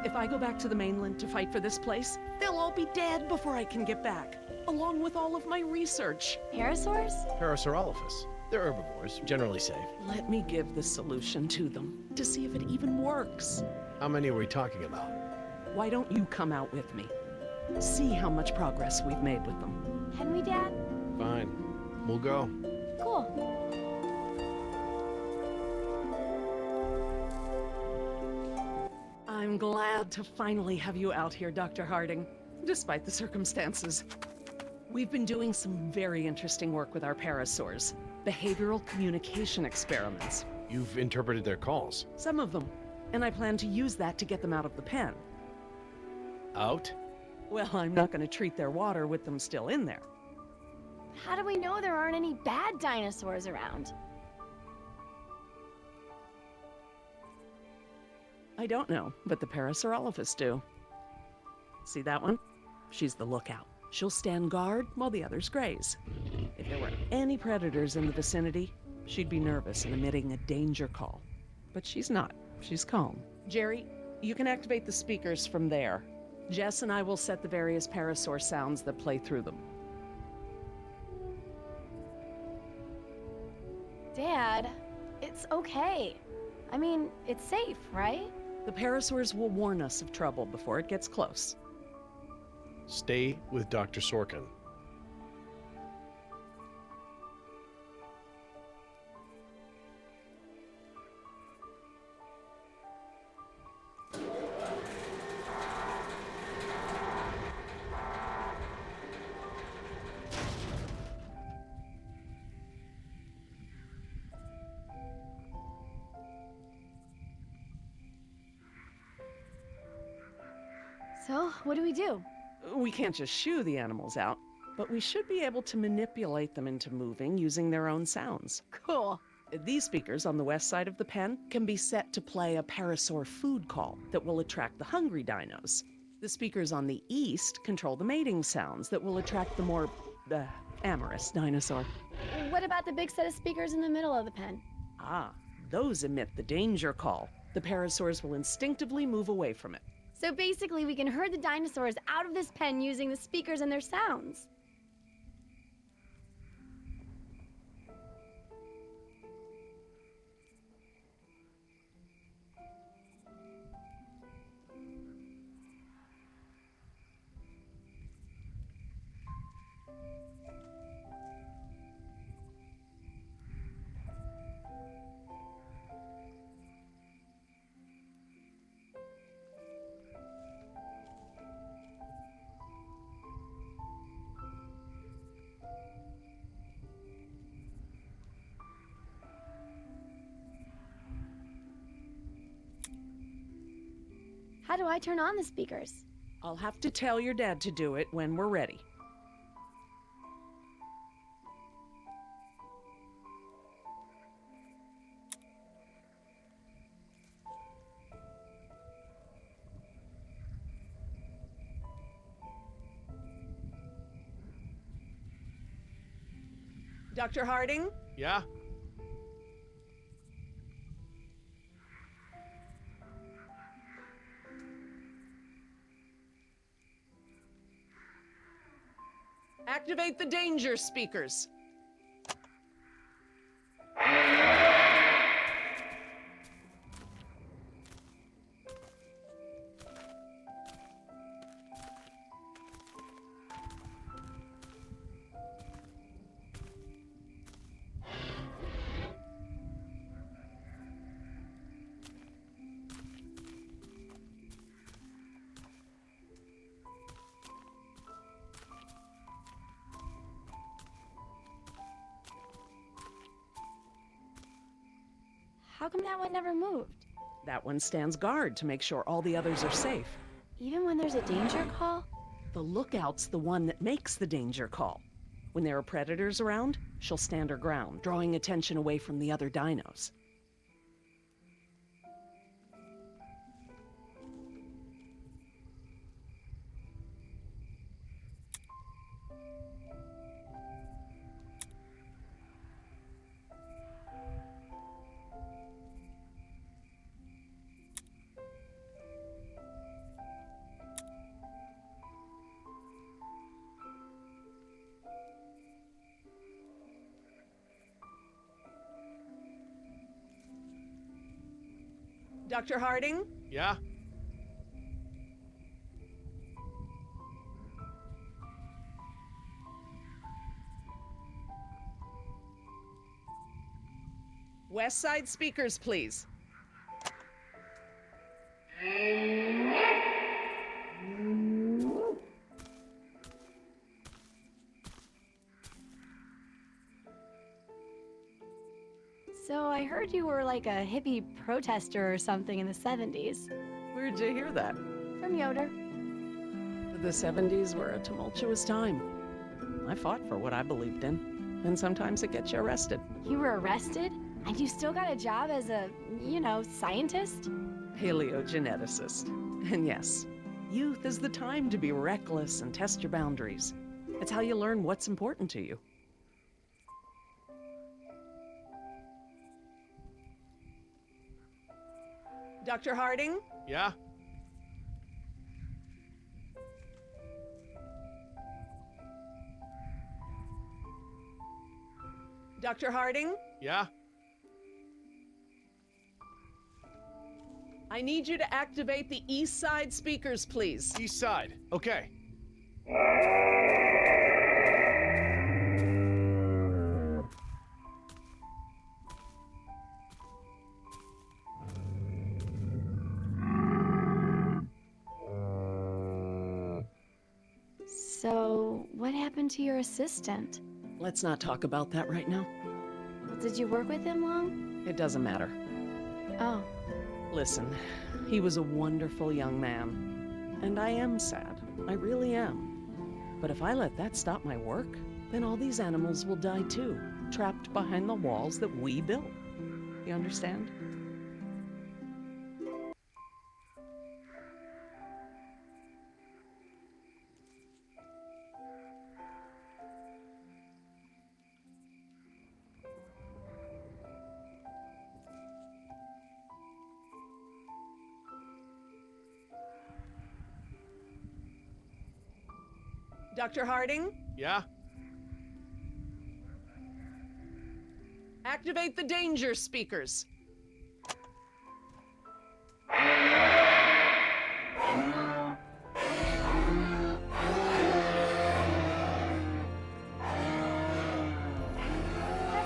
If I go back to the mainland to fight for this place, they'll all be dead before I can get back, along with all of my research. Parasaurs? Parasaurolophus. They're herbivores, generally safe. Let me give the solution to them, to see if it even works. How many are we talking about? Why don't you come out with me? See how much progress we've made with them. Can we, Dad? Fine. We'll go. Cool. I'm glad to finally have you out here, Dr. Harding, despite the circumstances. We've been doing some very interesting work with our parasaurs. Behavioral communication experiments. You've interpreted their calls. Some of them. And I plan to use that to get them out of the pen. Out? Well, I'm not going to treat their water with them still in there. How do we know there aren't any bad dinosaurs around? I don't know, but the Parasaurolophus do. See that one? She's the lookout. She'll stand guard while the others graze. If there were any predators in the vicinity, she'd be nervous and emitting a danger call. But she's not. She's calm. Jerry, you can activate the speakers from there. Jess and I will set the various parasaur sounds that play through them. Dad, it's okay. I mean, it's safe, right? The parasaurs will warn us of trouble before it gets close. Stay with Dr. Sorkin. So, what do we do? We can't just shoo the animals out, but we should be able to manipulate them into moving using their own sounds. Cool. These speakers on the west side of the pen can be set to play a parasaur food call that will attract the hungry dinos. The speakers on the east control the mating sounds that will attract the more Amorous dinosaur. What about the big set of speakers in the middle of the pen? Ah, those emit the danger call. The parasaurs will instinctively move away from it. So basically, we can herd the dinosaurs out of this pen using the speakers and their sounds. How do I turn on the speakers? I'll have to tell your dad to do it when we're ready. Dr. Harding? Yeah? Activate the danger speakers. How come that one never moved? That one stands guard to make sure all the others are safe. Even when there's a danger call? The lookout's the one that makes the danger call. When there are predators around, she'll stand her ground, drawing attention away from the other dinos. Dr. Harding? Yeah? West side speakers, please. So I heard you were like a hippie protester or something in the 70s. Where'd you hear that? From Yoder. The 70s were a tumultuous time. I fought for what I believed in, and sometimes it gets you arrested. You were arrested? And you still got a job as a, scientist? Paleogeneticist. And yes, youth is the time to be reckless and test your boundaries. It's how you learn what's important to you. Dr. Harding? Yeah? Dr. Harding? Yeah? I need you to activate the east side speakers, please. East side. Okay. So, what happened to your assistant? Let's not talk about that right now. Did you work with him long? It doesn't matter. Oh. Listen, he was a wonderful young man. And I am sad. I really am. But if I let that stop my work, then all these animals will die too, trapped behind the walls that we built. You understand? Dr. Harding? Yeah? Activate the danger speakers. That's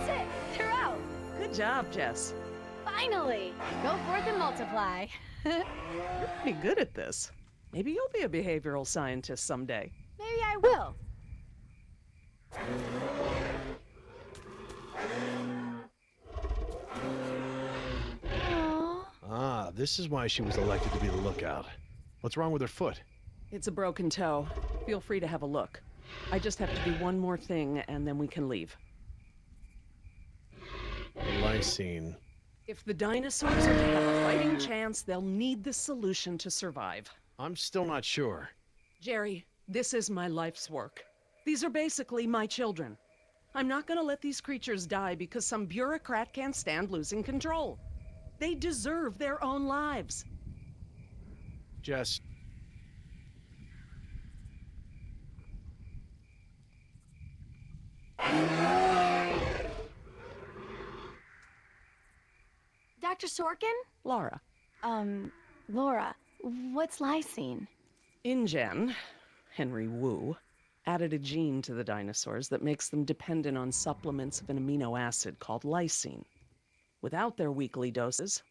it. They're out. Good job, Jess. Finally. Go forth and multiply. You're pretty good at this. Maybe you'll be a behavioral scientist someday. Maybe I will. Aww. Ah, this is why she was elected to be the lookout. What's wrong with her foot? It's a broken toe. Feel free to have a look. I just have to do one more thing, and then we can leave. Lysine. If the dinosaurs are to have a fighting chance, they'll need this solution to survive. I'm still not sure. Jerry, this is my life's work. These are basically my children. I'm not gonna let these creatures die because some bureaucrat can't stand losing control. They deserve their own lives. Jess. Dr. Sorkin? Laura. Laura, what's lysine? InGen, Henry Wu, added a gene to the dinosaurs that makes them dependent on supplements of an amino acid called lysine. Without their weekly doses,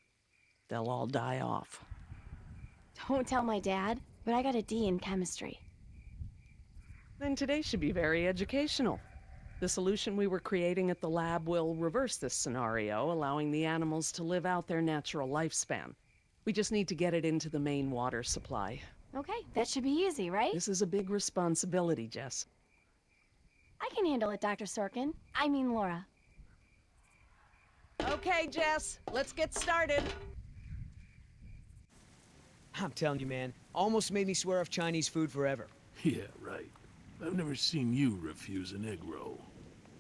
they'll all die off. Don't tell my dad, but I got a D in chemistry. Then today should be very educational. The solution we were creating at the lab will reverse this scenario, allowing the animals to live out their natural lifespan. We just need to get it into the main water supply. Okay, that should be easy, right? This is a big responsibility, Jess. I can handle it, Dr. Sorkin. I mean Laura. Okay, Jess, let's get started. I'm telling you, man, almost made me swear off Chinese food forever. Yeah, right. I've never seen you refuse an egg roll.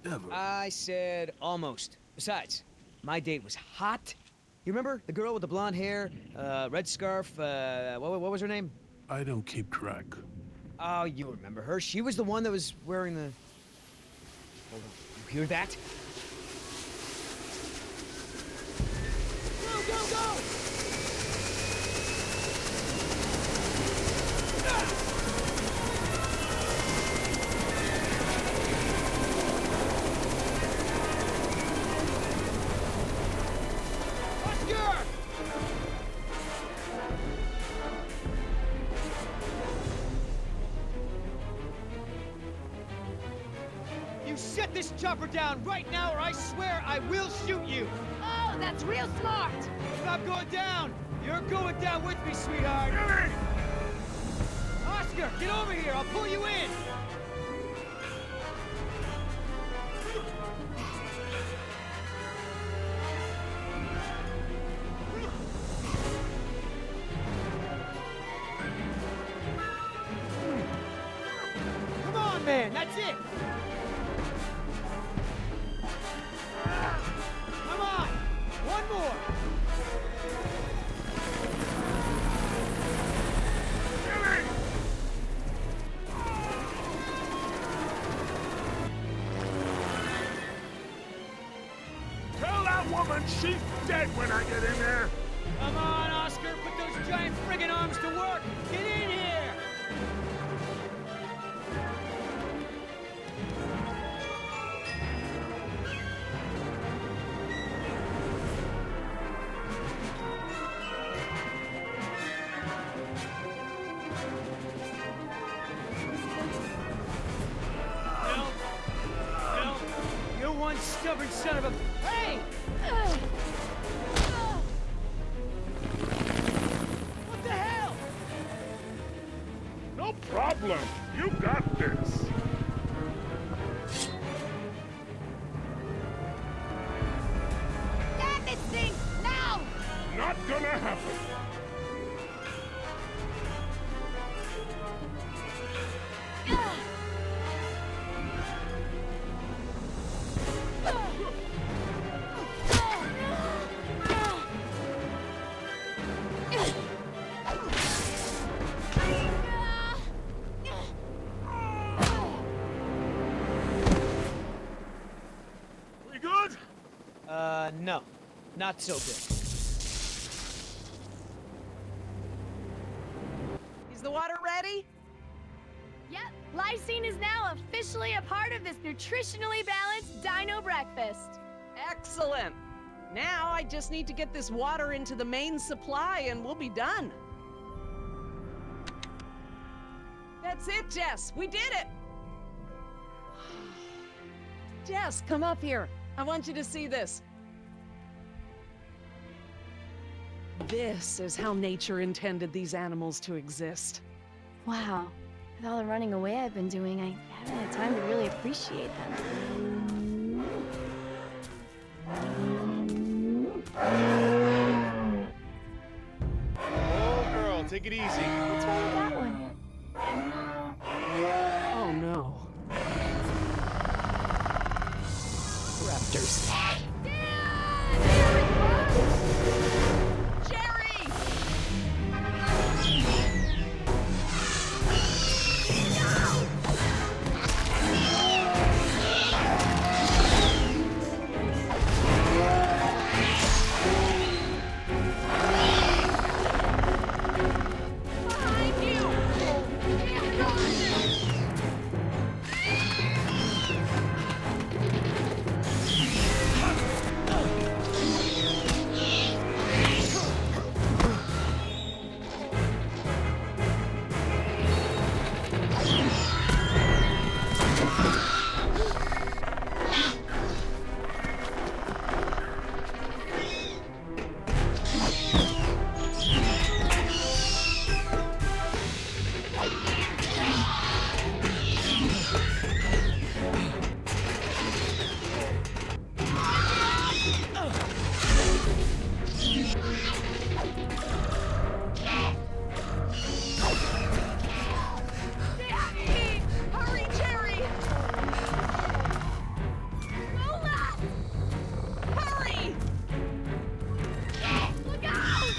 Ever. I said almost. Besides, my date was hot. You remember the girl with the blonde hair, red scarf, what was her name? I don't keep track. Oh, you remember her. She was the one that was wearing the... Hold on. You hear that? Go, go, go! You set this chopper down right now, or I swear I will shoot you! Oh, that's real smart! If I'm going down, you're going down with me, sweetheart! Billy! Oscar, get over here! I'll pull you in! Come on, man! That's it! Come on! One more! Billy! Tell that woman she's dead when I get in there! Come on, Oscar! Put those giant friggin' arms to work! Get in here! No, you're one stubborn son of a... Hey! What the hell? No problem. You got this. Get this thing, now! Not gonna happen. not so good. Is the water ready? Yep, lysine is now officially a part of this nutritionally balanced dino breakfast. Excellent. Now I just need to get this water into the main supply and we'll be done. That's it, Jess. We did it. Jess, come up here. I want you to see this. This is how nature intended these animals to exist. Wow. With all the running away I've been doing, I haven't had time to really appreciate them. Oh, girl, take it easy. What's wrong with that one? Oh no. Raptors. Jerry! Behind you! Hurry, Jerry! Lola! Hurry! Look out!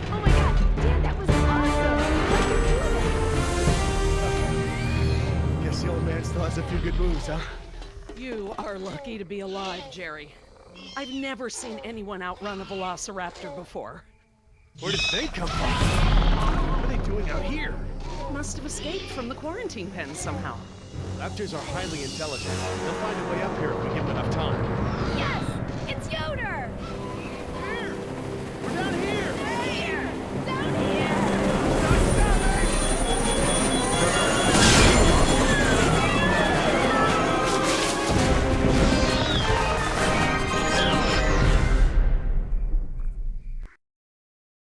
Oh my god, Dad, that was awesome! How'd you do that? Guess the old man still has a few good moves, huh? You are lucky to be alive, Jerry. I've never seen anyone outrun a velociraptor before. Where did they come from? What are they doing out here? Must have escaped from the quarantine pen somehow. Raptors are highly intelligent. They'll find a way up here if we give them enough time.